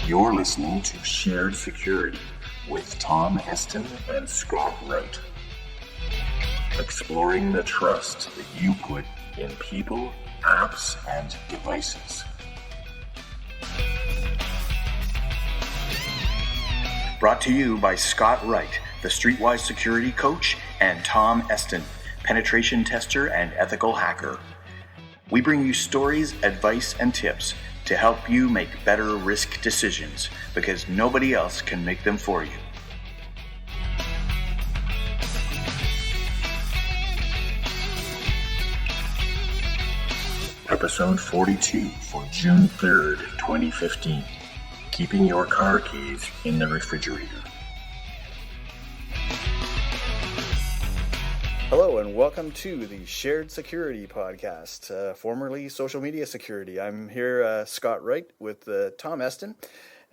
You're listening to Shared Security with Tom Eston and Scott Wright. Exploring the trust that you put in people, apps, and devices. Brought to you by Scott Wright, the Streetwise Security Coach, and Tom Eston, penetration tester and ethical hacker. We bring you stories, advice, and tips to help you make better risk decisions because nobody else can make them for you. Episode 42 for June 3rd, 2015. Keeping your car keys in the refrigerator. Hello and welcome to the Shared Security Podcast, formerly Social Media Security. I'm here, Scott Wright, with Tom Eston,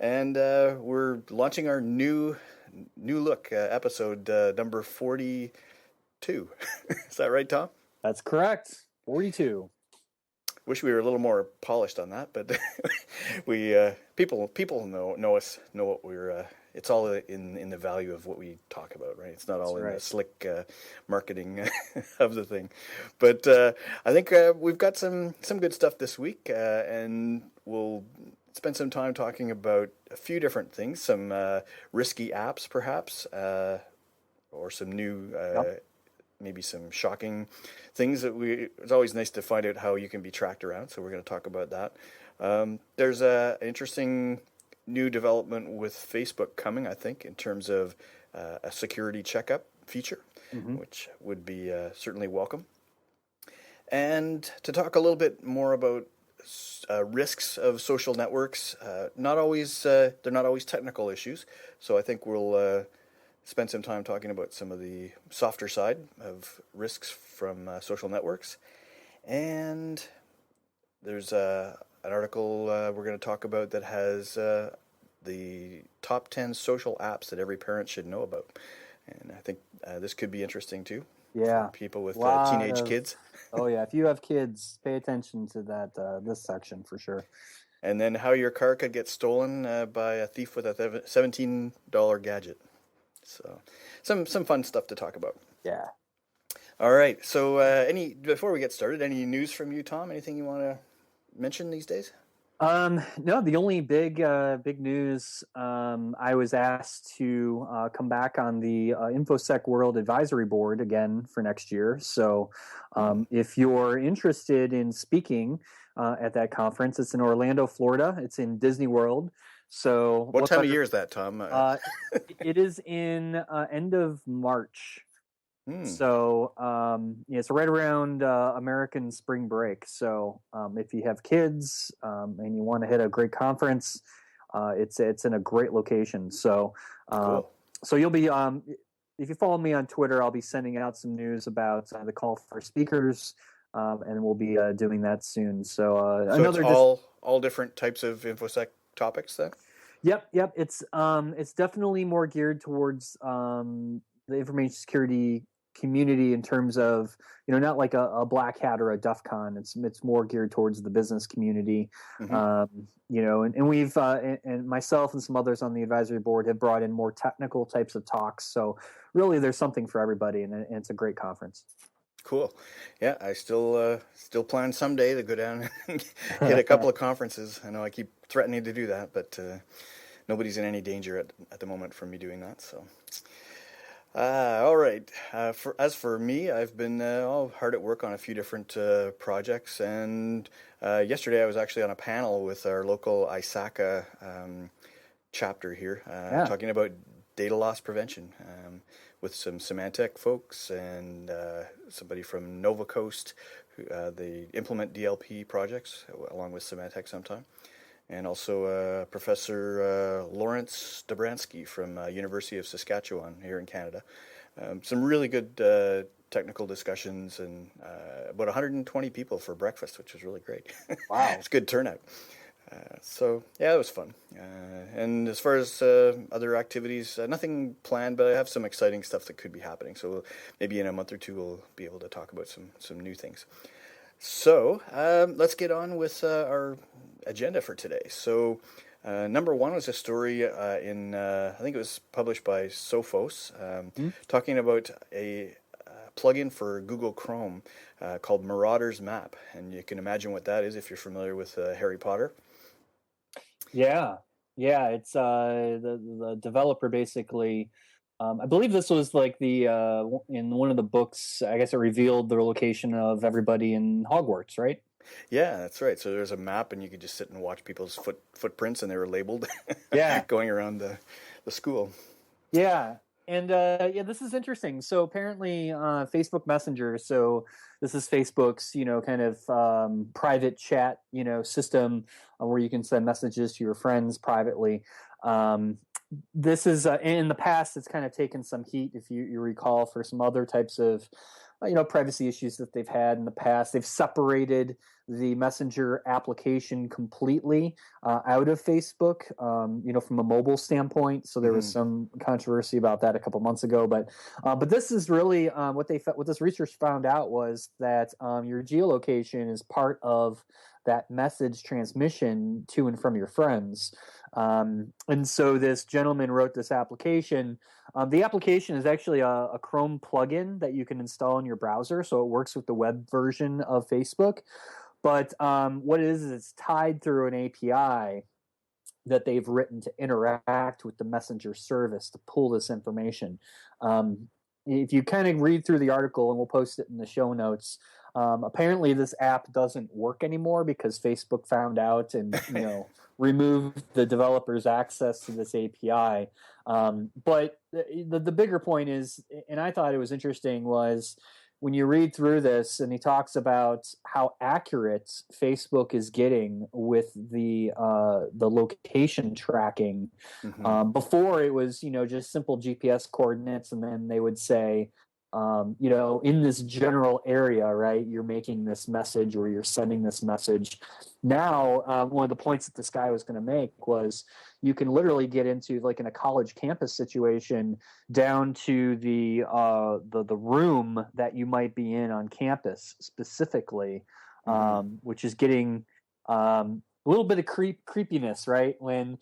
and we're launching our new look episode number 42. Is that right, Tom? That's correct. 42. Wish we were a little more polished on that, but we people know us, know what we're. It's all in the value of what we talk about, right? It's not all in the slick marketing of the thing. But I think we've got some good stuff this week, and we'll spend some time talking about a few different things, some risky apps perhaps, or some new, maybe some shocking things that it's always nice to find out how you can be tracked around, so we're going to talk about that. There's an interesting new development with Facebook coming, I think, in terms of a security checkup feature, which would be certainly welcome. And to talk a little bit more about risks of social networks, they're not always technical issues, so I think we'll spend some time talking about some of the softer side of risks from social networks. And there's an article we're going to talk about that has the top 10 social apps that every parent should know about. And I think this could be interesting too. Yeah. For people with teenage kids. Oh yeah, if you have kids, pay attention to that this section for sure. And then how your car could get stolen by a thief with a $17 gadget. So some fun stuff to talk about. Yeah. All right. So before we get started, any news from you, Tom? Anything you want to mention these days? No, the only big news, I was asked to come back on the InfoSec World Advisory Board again for next year. So if you're interested in speaking at that conference, it's in Orlando, Florida. It's in Disney World. So what time of year is that, Tom? It is in end of March. So it's right around American spring break. So if you have kids and you want to hit a great conference, it's in a great location. So cool. So you'll be if you follow me on Twitter, I'll be sending out some news about the call for speakers, and we'll be doing that soon. So it's all different types of InfoSec topics then? Yep. It's definitely more geared towards the information security community in terms of, not like a Black Hat or a DEF CON. It's more geared towards the business community. And we've and myself and some others on the advisory board have brought in more technical types of talks. So really there's something for everybody, and it's a great conference. Cool. Yeah, I still plan someday to go down and get a couple of conferences. I know I keep threatening to do that, but nobody's in any danger at the moment from me doing that. So, all right. As for me, I've been hard at work on a few different projects, and yesterday I was actually on a panel with our local ISACA chapter here, talking about data loss prevention. With some Symantec folks and somebody from Nova Coast, they implement DLP projects along with Symantec sometime, and also Professor Lawrence Dobransky from University of Saskatchewan here in Canada. Some really good technical discussions, and about 120 people for breakfast, which was really great. Wow. It's a good turnout. So yeah, it was fun. And as far as other activities, nothing planned, but I have some exciting stuff that could be happening. So maybe in a month or two, we'll be able to talk about some new things. So let's get on with our agenda for today. So Number one was a story I think it was published by Sophos, Hmm? talking about a plugin for Google Chrome called Marauder's Map. And you can imagine what that is if you're familiar with Harry Potter. Yeah, yeah. It's the developer basically. I believe this was like the in one of the books. I guess it revealed the location of everybody in Hogwarts, right? Yeah, that's right. So there's a map, and you could just sit and watch people's footprints, and they were labeled Yeah, going around the school. yeah. And yeah, this is interesting. So apparently, Facebook Messenger. So this is Facebook's, kind of private chat, system where you can send messages to your friends privately. Um, this is in the past, it's kind of taken some heat, if you recall, for some other types of privacy issues that they've had in the past. They've separated the messenger application completely out of Facebook, from a mobile standpoint. So there was some controversy about that a couple months ago. But this is really what this research found out was that your geolocation is part of that message transmission to and from your friends. And so this gentleman wrote this application. The application is actually a Chrome plugin that you can install in your browser, so it works with the web version of Facebook. But what it is it's tied through an API that they've written to interact with the messenger service to pull this information. If you kind of read through the article, and we'll post it in the show notes, apparently this app doesn't work anymore because Facebook found out and removed the developer's access to this API. But the bigger point is, and I thought it was interesting, was when you read through this, and he talks about how accurate Facebook is getting with the location tracking. Before it was just simple GPS coordinates, and then they would say, in this general area, right, you're making this message or you're sending this message. Now, one of the points that this guy was going to make was you can literally get into, like in a college campus situation, down to the room that you might be in on campus specifically, which is getting a little bit of creepiness, right? When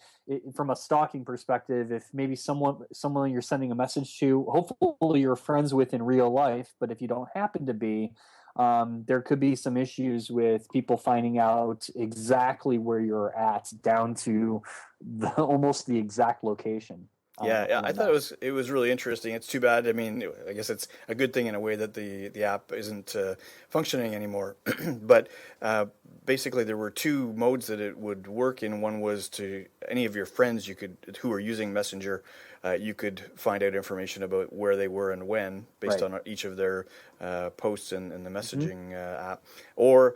from a stalking perspective, if maybe someone you're sending a message to, hopefully you're friends with in real life, but if you don't happen to be, there could be some issues with people finding out exactly where you're at, down to almost the exact location. Yeah, I thought it was really interesting. It's too bad. I mean, I guess it's a good thing in a way that the app isn't functioning anymore. But basically, there were two modes that it would work in. One was to any of your friends who are using Messenger, you could find out information about where they were and when based on each of their posts in the messaging app, or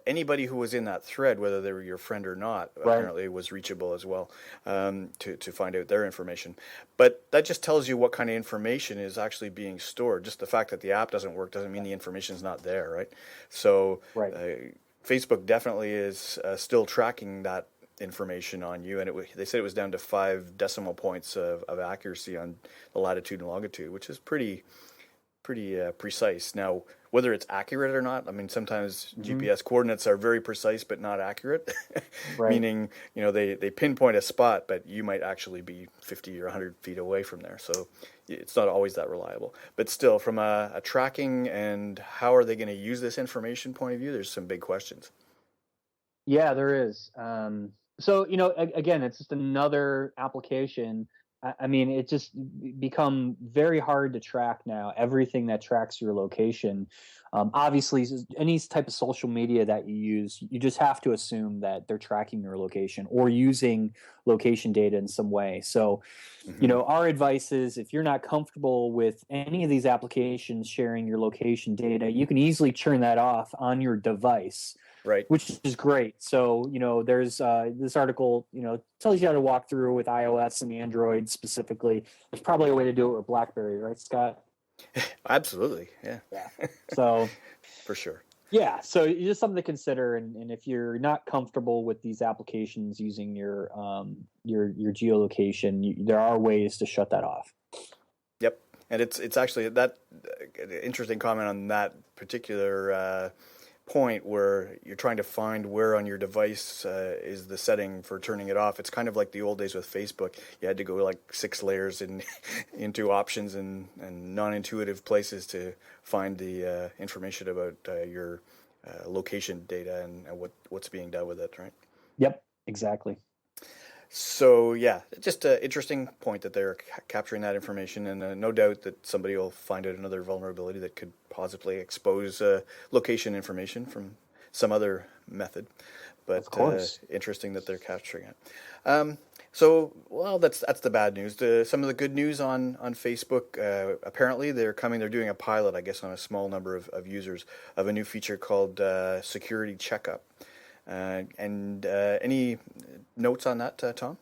anybody who was in that thread, whether they were your friend or not, apparently was reachable as well, to find out their information. But that just tells you what kind of information is actually being stored. Just the fact that the app doesn't work doesn't mean the information is not there, right? So Facebook definitely is still tracking that information on you, and they said it was down to 5 decimal points of accuracy on the latitude and longitude, which is pretty precise. Now, whether it's accurate or not, I mean, sometimes GPS coordinates are very precise but not accurate, meaning they pinpoint a spot, but you might actually be 50 or 100 feet away from there. So it's not always that reliable. But still, from a tracking and how are they going to use this information point of view, there's some big questions. Yeah, there is. So, again, it's just another application. I mean, it just become very hard to track now, everything that tracks your location. Obviously, any type of social media that you use, you just have to assume that they're tracking your location or using location data in some way. So, our advice is, if you're not comfortable with any of these applications sharing your location data, you can easily turn that off on your device. Right. Which is great. So, there's this article, tells you how to walk through with iOS and Android specifically. There's probably a way to do it with BlackBerry, right, Scott? Absolutely. Yeah. So, for sure. Yeah. So it's just something to consider. And if you're not comfortable with these applications using your geolocation, there are ways to shut that off. Yep. And it's actually that interesting comment on that particular point where you're trying to find where on your device is the setting for turning it off. It's kind of like the old days with Facebook. You had to go like 6 layers into options and non-intuitive places to find the information about your location data and what's being done with it, right? Yep, exactly. So yeah, just an interesting point that they're capturing that information, and no doubt that somebody will find out another vulnerability that could possibly expose location information from some other method. But of course, interesting that they're capturing it. So, well, that's the bad news. Some of the good news on Facebook, apparently they're doing a pilot, I guess, on a small number of users of a new feature called Security Checkup. And any notes on that, Tom?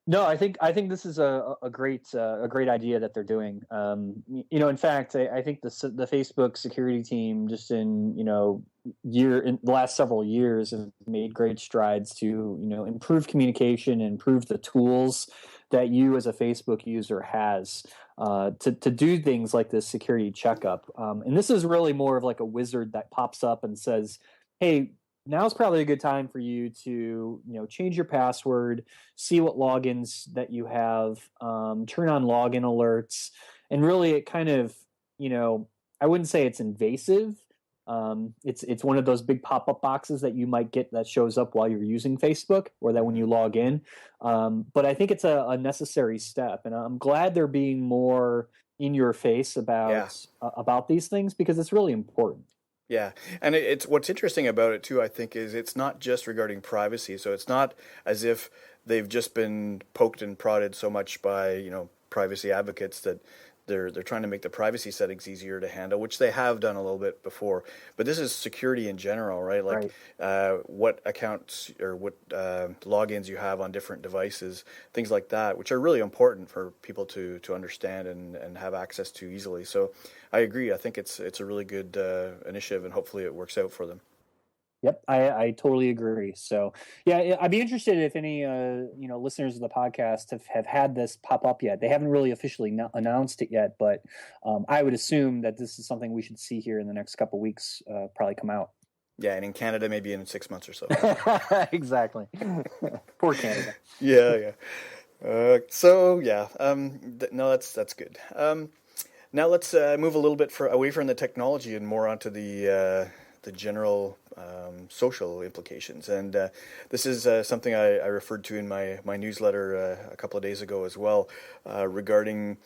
No, I think this is a great idea that they're doing. In fact, I think the Facebook security team just in the last several years have made great strides to improve communication and improve the tools that you as a Facebook user has to do things like this security checkup. And this is really more of like a wizard that pops up and says, "Hey, now's probably a good time for you to change your password, see what logins that you have, turn on login alerts." And really it kind of I wouldn't say it's invasive. It's one of those big pop-up boxes that you might get that shows up while you're using Facebook, or that when you log in, but I think it's a necessary step, and I'm glad they're being more in your face about these things, because it's really important. Yeah, and it's what's interesting about it too, I think, is it's not just regarding privacy. So it's not as if they've just been poked and prodded so much by privacy advocates that they're trying to make the privacy settings easier to handle, which they have done a little bit before. But this is security in general, right? Like what accounts or what logins you have on different devices, things like that, which are really important for people to understand and have access to easily. So I agree. I think it's a really good initiative, and hopefully it works out for them. Yep, I totally agree. So, yeah, I'd be interested if any listeners of the podcast have had this pop up yet. They haven't really officially announced it yet, but I would assume that this is something we should see here in the next couple of weeks. Probably come out. Yeah, and in Canada, maybe in 6 months or so. Exactly. Poor Canada. Yeah. No, that's good. Now let's move a little bit away from the technology and more onto the general social implications. And this is something I referred to in my newsletter a couple of days ago as well, regarding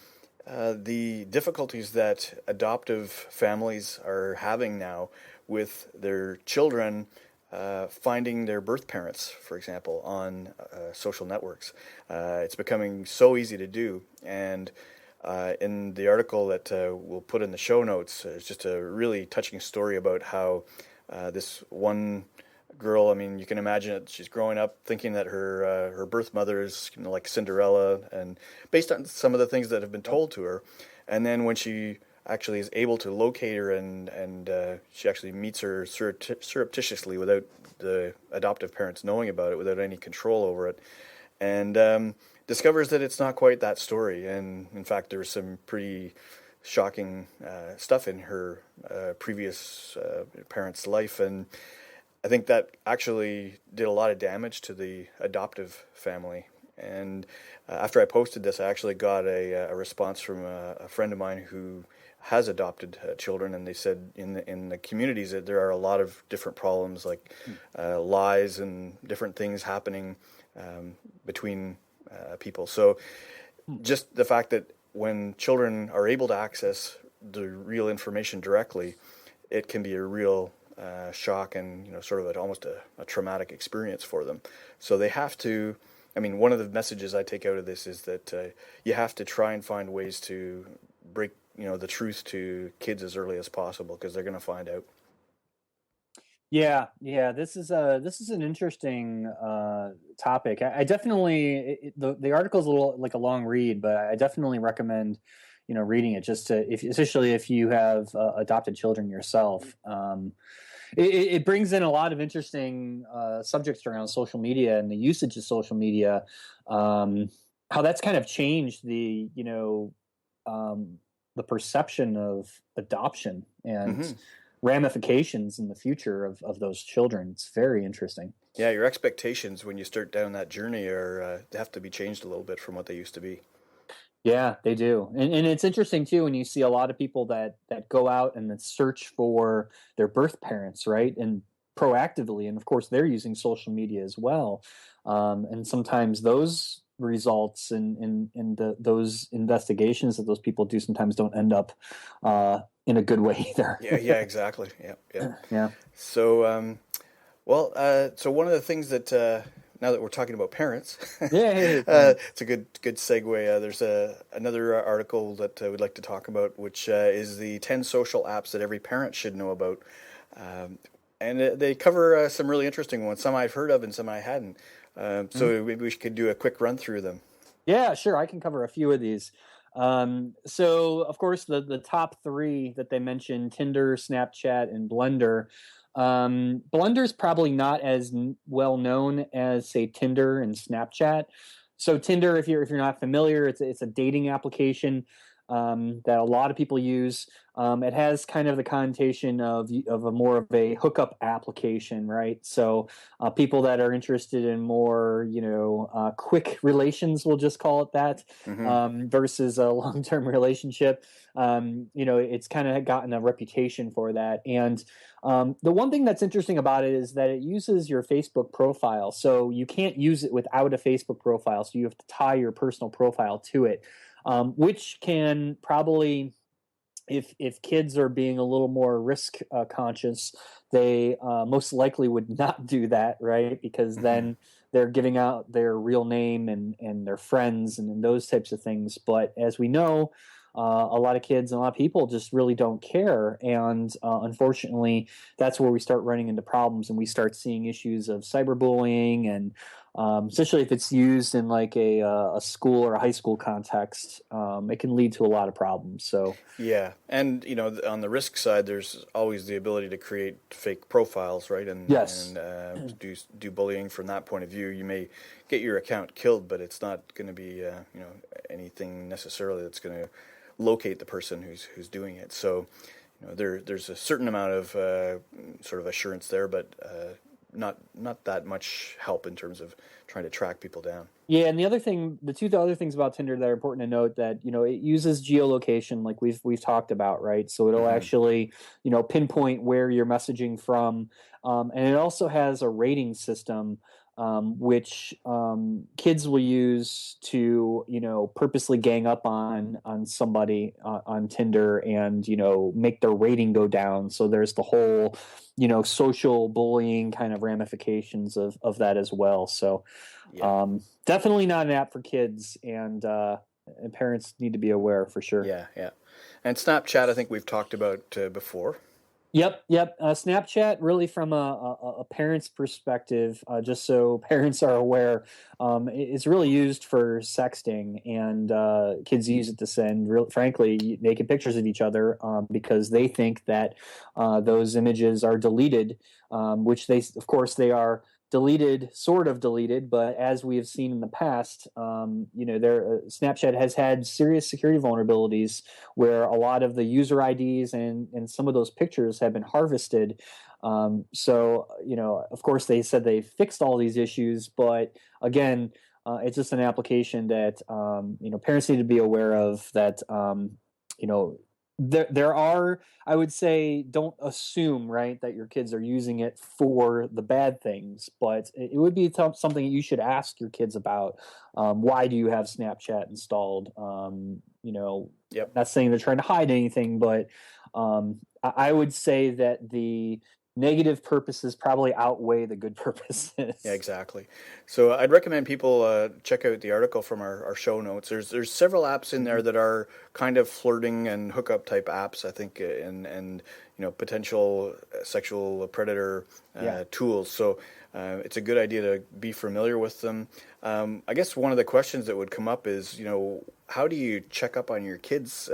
the difficulties that adoptive families are having now with their children finding their birth parents, for example, on social networks. It's becoming so easy to do. And in the article that we'll put in the show notes, it's just a really touching story about how this one girl, I mean, you can imagine it, she's growing up thinking that her birth mother is like Cinderella, and based on some of the things that have been told to her. And then when she actually is able to locate her and she actually meets her surreptitiously without the adoptive parents knowing about it, without any control over it, and discovers that it's not quite that story. And in fact, there's some pretty shocking stuff in her previous parents' life, and I think that actually did a lot of damage to the adoptive family. And after I posted this, I actually got a response from a friend of mine who has adopted children, and they said in the communities that there are a lot of different problems, like lies and different things happening between people. So just the fact that when children are able to access the real information directly, it can be a real shock and sort of almost a traumatic experience for them. So they have to. I mean, one of the messages I take out of this is that you have to try and find ways to break the truth to kids as early as possible, because they're going to find out. Yeah. This is an interesting topic. I definitely the article's a little like a long read, but I definitely recommend reading it, just to especially if you have adopted children yourself. It brings in a lot of interesting subjects around social media and the usage of social media, how that's kind of changed the perception of adoption, and ramifications in the future of those children. It's very interesting. Yeah, your expectations when you start down that journey are have to be changed a little bit from what they used to be. Yeah, they do. And it's interesting too when you see a lot of people that go out and then search for their birth parents, right? And proactively, and of course they're using social media as well. And sometimes those results and those investigations that those people do sometimes don't end up in a good way either. Yeah, exactly. Yeah. Yeah. So, so one of the things that now that we're talking about parents, Yeah. it's a good segue. There's another article that we'd like to talk about, which is the 10 social apps that every parent should know about. And they cover some really interesting ones. Some I've heard of and some I hadn't. So maybe we could do a quick run through them. Yeah, sure. I can cover a few of these. So, of course, the top three that they mentioned: Tinder, Snapchat, and Blender. Blender's probably not as well known as, say, Tinder and Snapchat. So, Tinder, if you're not familiar, it's a dating application that a lot of people use. It has kind of the connotation of a more of a hookup application, right? So people that are interested in more, quick relations, we'll just call it that, versus a long-term relationship. It's kind of gotten a reputation for that. And the one thing that's interesting about it is that it uses your Facebook profile. So you can't use it without a Facebook profile. So you have to tie your personal profile to it. Which can probably, if kids are being a little more risk conscious, they most likely would not do that, right? Because then they're giving out their real name and their friends and those types of things. But as we know, a lot of kids and a lot of people just really don't care. And unfortunately, that's where we start running into problems and we start seeing issues of cyberbullying and especially if it's used in like a school or a high school context, it can lead to a lot of problems. So yeah, and on the risk side, there's always the ability to create fake profiles, right? And yes, and do bullying from that point of view. You may get your account killed, but it's not going to be anything necessarily that's going to locate the person who's doing it. So there's a certain amount of sort of assurance there, but not that much help in terms of trying to track people down. Yeah, and the two other things about Tinder that are important to note that it uses geolocation, like we've talked about, right? So it'll actually pinpoint where you're messaging from, and it also has a rating system, which kids will use to purposely gang up on somebody on Tinder and make their rating go down. So there's the whole social bullying kind of ramifications of that as well. So definitely not an app for kids, and parents need to be aware for sure. Yeah. And Snapchat, I think we've talked about before. Yep. Snapchat, really from a parent's perspective, just so parents are aware, it's really used for sexting, and kids use it to send, frankly, naked pictures of each other because they think that those images are deleted, which of course, they are deleted, sort of deleted, but as we have seen in the past, Snapchat has had serious security vulnerabilities where a lot of the user IDs and some of those pictures have been harvested. Of course, they said they fixed all these issues, but again, it's just an application that parents need to be aware of. That there are, I would say, don't assume, right, that your kids are using it for the bad things, but it would be something you should ask your kids about. Why do you have Snapchat installed? Not saying they're trying to hide anything, but I would say that the negative purposes probably outweigh the good purposes. Yeah, exactly. So I'd recommend people check out the article from our show notes. There's several apps in there that are kind of flirting and hookup type apps, I think, and potential sexual predator tools. So it's a good idea to be familiar with them. I guess one of the questions that would come up is, how do you check up on your kids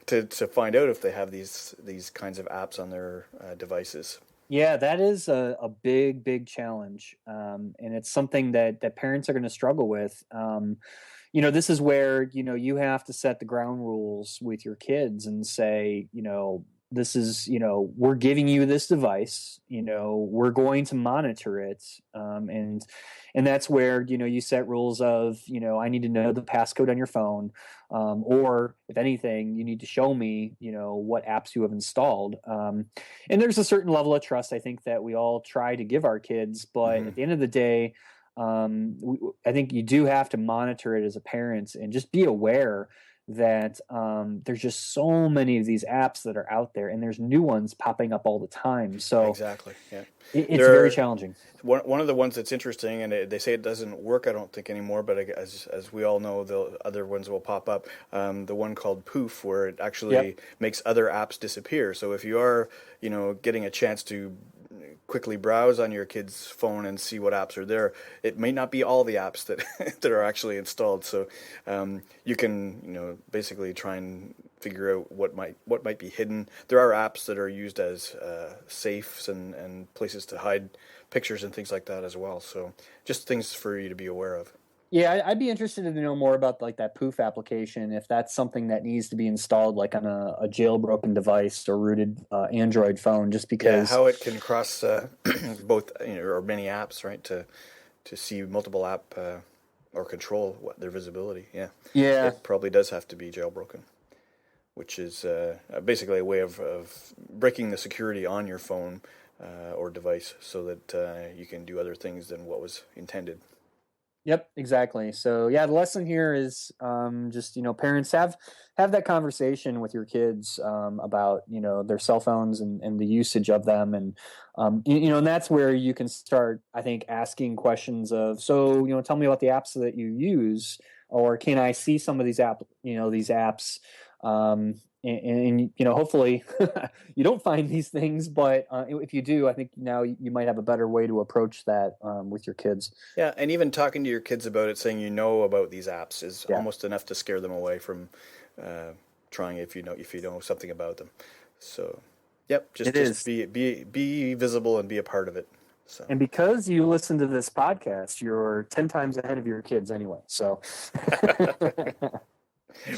to find out if they have these kinds of apps on their devices? Yeah, that is a big challenge, and it's something that parents are going to struggle with. This is where you have to set the ground rules with your kids and say, this is, we're giving you this device, we're going to monitor it. And that's where, you set rules of, I need to know the passcode on your phone. Or if anything, you need to show me, what apps you have installed. And there's a certain level of trust, I think, that we all try to give our kids. But at the end of the day, I think you do have to monitor it as a parent and just be aware that there's just so many of these apps that are out there, and there's new ones popping up all the time. So exactly, yeah, it's very challenging. One of the ones that's interesting, and they say it doesn't work, I don't think anymore, but as we all know, the other ones will pop up. The one called Poof, where it actually makes other apps disappear. So if you are, getting a chance to quickly browse on your kid's phone and see what apps are there, it may not be all the apps that that are actually installed. So you can, basically try and figure out what might be hidden. There are apps that are used as safes and places to hide pictures and things like that as well. So just things for you to be aware of. Yeah, I'd be interested to know more about like that Poof application, if that's something that needs to be installed like on a jailbroken device or rooted Android phone, just because how it can cross both, or many apps, right, to see multiple app or control their visibility. Yeah, it probably does have to be jailbroken, which is basically a way of breaking the security on your phone or device so that you can do other things than what was intended. Yep, exactly. So the lesson here is just, parents have that conversation with your kids about, their cell phones and the usage of them. And, and that's where you can start, I think, asking questions of, so, tell me about the apps that you use, or can I see some of these apps? And hopefully you don't find these things, but if you do, I think now you might have a better way to approach that with your kids. Yeah, and even talking to your kids about it, saying about these apps is almost enough to scare them away from trying if you know something about them. So, just be visible and be a part of it. So. And because you listen to this podcast, you're 10 times ahead of your kids anyway. So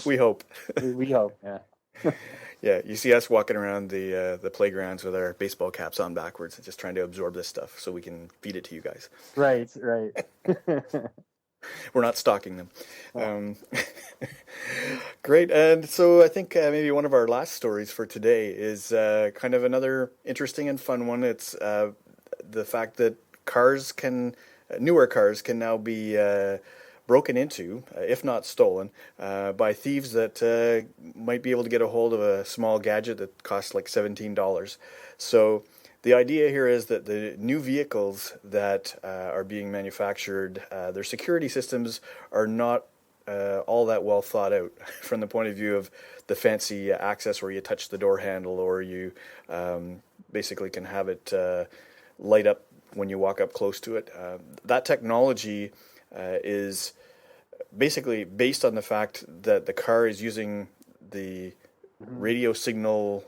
we hope. We hope, yeah. Yeah, you see us walking around the playgrounds with our baseball caps on backwards, just trying to absorb this stuff so we can feed it to you guys. Right. We're not stalking them. Great, and so I think maybe one of our last stories for today is kind of another interesting and fun one. It's the fact that newer cars can now be broken into, if not stolen, by thieves that might be able to get a hold of a small gadget that costs like $17. So the idea here is that the new vehicles that are being manufactured, their security systems are not all that well thought out from the point of view of the fancy access where you touch the door handle, or you basically can have it light up when you walk up close to it. That technology is basically based on the fact that the car is using the radio signal,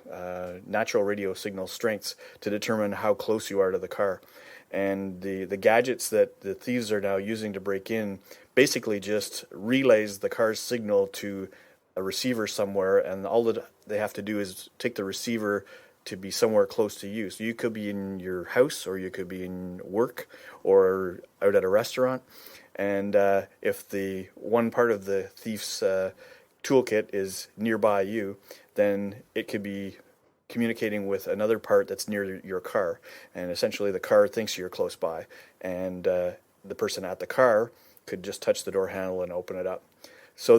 natural radio signal strengths to determine how close you are to the car. And the gadgets that the thieves are now using to break in basically just relays the car's signal to a receiver somewhere, and all that they have to do is take the receiver to be somewhere close to you. So you could be in your house, or you could be in work, or out at a restaurant. And if the one part of the thief's toolkit is nearby you, then it could be communicating with another part that's near your car. And essentially the car thinks you're close by, and the person at the car could just touch the door handle and open it up. So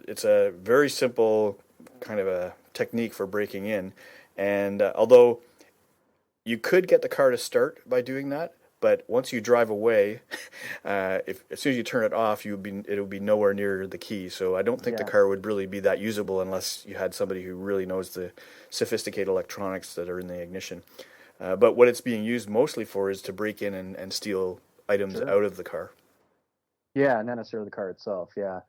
it's a very simple kind of a technique for breaking in. And although you could get the car to start by doing that, but once you drive away, as soon as you turn it off, it'll be nowhere near the key. So I don't think the car would really be that usable unless you had somebody who really knows the sophisticated electronics that are in the ignition. But what it's being used mostly for is to break in and steal items out of the car. Yeah, not necessarily the car itself. Yeah.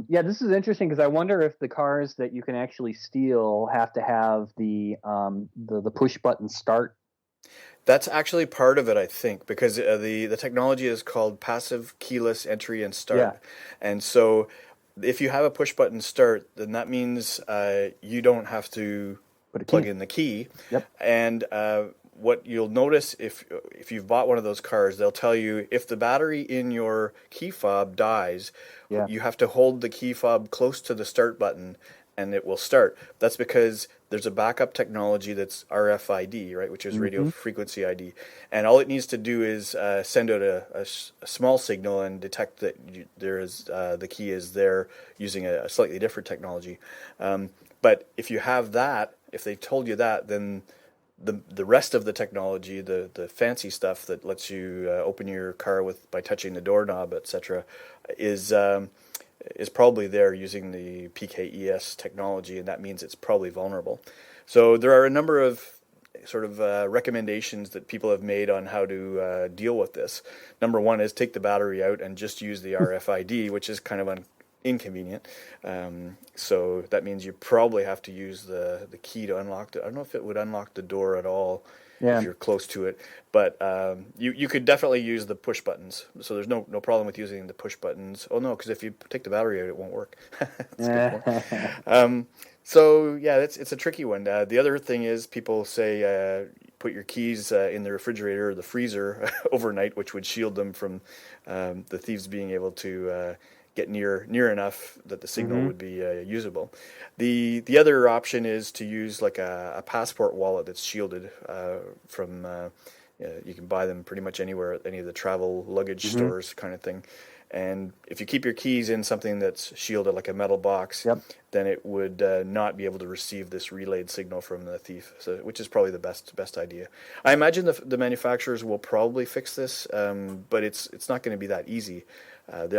This is interesting because I wonder if the cars that you can actually steal have to have the push button start. That's actually part of it, I think, because the technology is called passive keyless entry and start. Yeah. And so if you have a push button start, then that means you don't have to plug in the key. Yep. And what you'll notice if you've bought one of those cars, they'll tell you if the battery in your key fob dies, you have to hold the key fob close to the start button and it will start. That's because there's a backup technology that's RFID, right, which is radio frequency ID. And all it needs to do is send out a small signal and detect that there is the key is there using a slightly different technology. But if you have that, if they told you that, then the rest of the technology, the fancy stuff that lets you open your car by touching the doorknob, etc., is probably there using the PKES technology, and that means it's probably vulnerable. So there are a number of sort of recommendations that people have made on how to deal with this. Number one is take the battery out and just use the RFID, which is kind of inconvenient. So that means you probably have to use the key to unlock it. I don't know if it would unlock the door at all if you're close to it, but you could definitely use the push buttons. So there's no problem with using the push buttons. Oh no, because if you take the battery out, it won't work. That's a good point. So yeah, it's a tricky one. The other thing is people say put your keys in the refrigerator or the freezer overnight, which would shield them from the thieves being able to get near enough that the signal would be usable. The other option is to use like a passport wallet that's shielded from. You can buy them pretty much anywhere at any of the travel luggage stores, kind of thing. And if you keep your keys in something that's shielded, like a metal box, then it would not be able to receive this relayed signal from the thief. So, which is probably the best idea. I imagine the manufacturers will probably fix this, but it's not going to be that easy.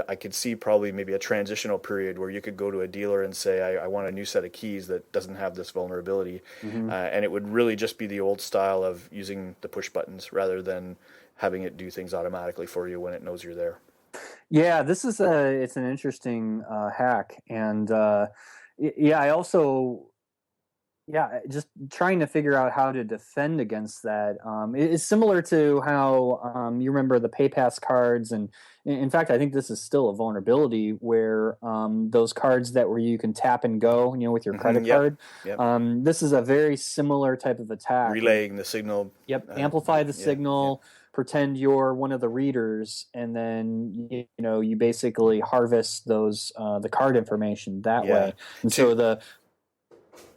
I could see probably maybe a transitional period where you could go to a dealer and say, I want a new set of keys that doesn't have this vulnerability. And it would really just be the old style of using the push buttons rather than having it do things automatically for you when it knows you're there. Yeah, this is it's an interesting hack. And I also, just trying to figure out how to defend against that. It's similar to how you remember the PayPass cards, and in fact, I think this is still a vulnerability where those cards where you can tap and go, with your credit card. This is a very similar type of attack. Relaying the signal. Amplify the signal. Pretend you're one of the readers, and then you basically harvest those the card information that way. And so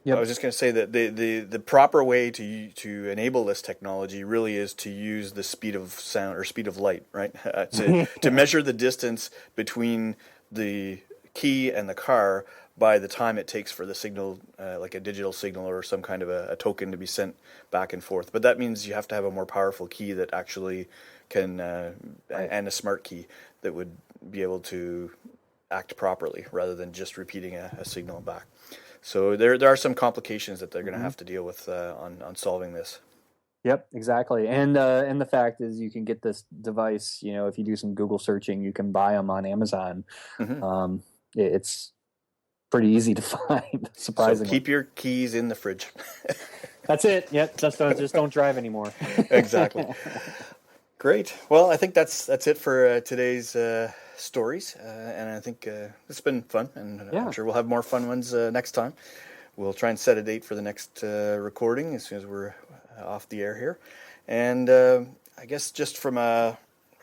I was just going to say that the proper way to enable this technology really is to use the speed of sound or speed of light, right? To measure the distance between the key and the car by the time it takes for the signal, like a digital signal or some kind of a token to be sent back and forth. But that means you have to have a more powerful key that actually can, and a smart key that would be able to act properly rather than just repeating a signal back. So there are some complications that they're going to have to deal with on solving this. Yep, exactly. And the fact is, you can get this device. If you do some Google searching, you can buy them on Amazon. It's pretty easy to find, surprisingly. So keep your keys in the fridge. That's it. Yep. Just don't drive anymore. Exactly. Great. Well, I think that's it for today's stories, and I think it's been fun, and I'm sure we'll have more fun ones next time. We'll try and set a date for the next recording as soon as we're off the air here. And I guess just from a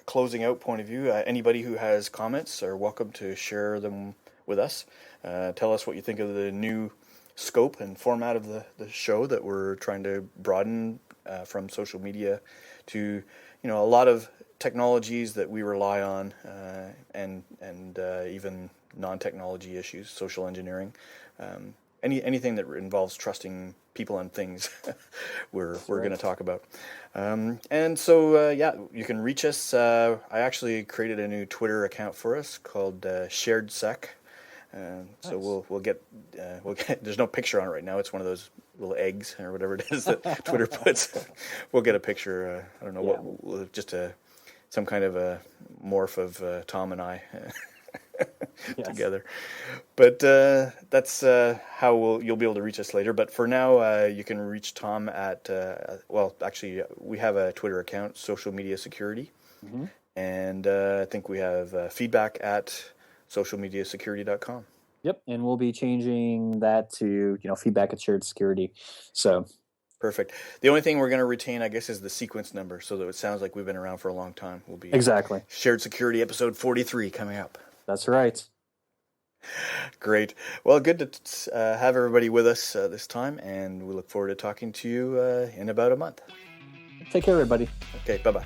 closing out point of view, anybody who has comments are welcome to share them with us. Tell us what you think of the new scope and format of the show that we're trying to broaden from social media to a lot of technologies that we rely on, and even non-technology issues, social engineering, anything that involves trusting people and things, we're going to talk about. And so you can reach us. I actually created a new Twitter account for us called Shared Sec. So we'll get there's no picture on it right now. It's one of those little eggs or whatever it is that Twitter puts. We'll get a picture. I don't know just some kind of a morph of Tom and I together. But that's how you'll be able to reach us later. But for now, you can reach Tom at actually we have a Twitter account, Social Media Security, and I think we have feedback at socialmediasecurity.com. Yep, and we'll be changing that to feedback at shared security. So perfect. The only thing we're going to retain, I guess, is the sequence number, so that it sounds like we've been around for a long time. Will be exactly shared security episode 43 coming up. That's right. Great. Well, good to have everybody with us this time, and we look forward to talking to you in about a month. Take care, everybody. Okay, bye-bye.